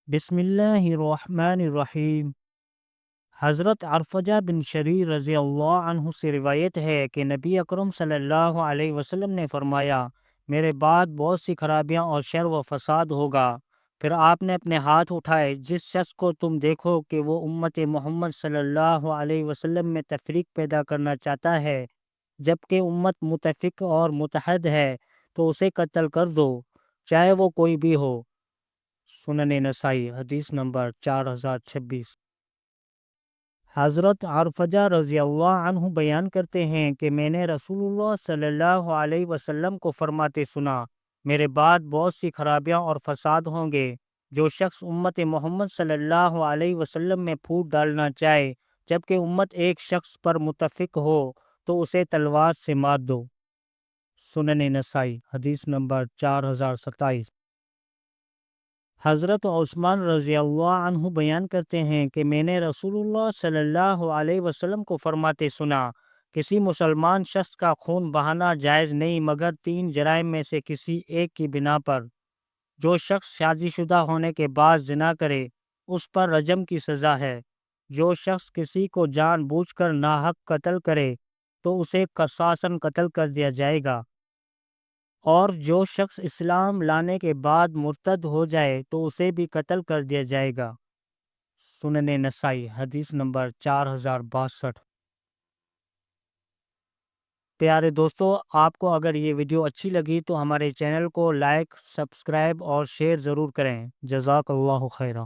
بسم اللہ الرحمن الرحیم۔ حضرت عرفجہ بن شریر رضی اللہ عنہ سے روایت ہے کہ نبی اکرم صلی اللہ علیہ وسلم نے فرمایا، میرے بعد بہت سی خرابیاں اور شر و فساد ہوگا۔ پھر آپ نے اپنے ہاتھ اٹھائے، جس شخص کو تم دیکھو کہ وہ امت محمد صلی اللہ علیہ وسلم میں تفریق پیدا کرنا چاہتا ہے جبکہ امت متفق اور متحد ہے، تو اسے قتل کر دو، چاہے وہ کوئی بھی ہو۔ سنن نسائی حدیث نمبر 4026۔ حضرت عرفجہ رضی اللہ عنہ بیان کرتے ہیں کہ میں نے رسول اللہ صلی اللہ علیہ وسلم کو فرماتے سنا، میرے بعد بہت سی خرابیاں اور فساد ہوں گے۔ جو شخص امت محمد صلی اللہ علیہ وسلم میں پھوٹ ڈالنا چاہے جبکہ امت ایک شخص پر متفق ہو تو اسے تلوار سے مار دو۔ سنن نسائی حدیث نمبر 4027۔ حضرت عثمان رضی اللہ عنہ بیان کرتے ہیں کہ میں نے رسول اللہ صلی اللہ علیہ وسلم کو فرماتے سنا، کسی مسلمان شخص کا خون بہانا جائز نہیں مگر 3 جرائم میں سے کسی ایک کی بنا پر۔ جو شخص شادی شدہ ہونے کے بعد زنا کرے اس پر رجم کی سزا ہے۔ جو شخص کسی کو جان بوجھ کر ناحق قتل کرے تو اسے قصاصاً قتل کر دیا جائے گا، اور جو شخص اسلام لانے کے بعد مرتد ہو جائے تو اسے بھی قتل کر دیا جائے گا۔ سنن نسائی حدیث نمبر 4062۔ پیارے دوستو، آپ کو اگر یہ ویڈیو اچھی لگی تو ہمارے چینل کو لائک، سبسکرائب اور شیئر ضرور کریں۔ جزاک اللہ خیرہ۔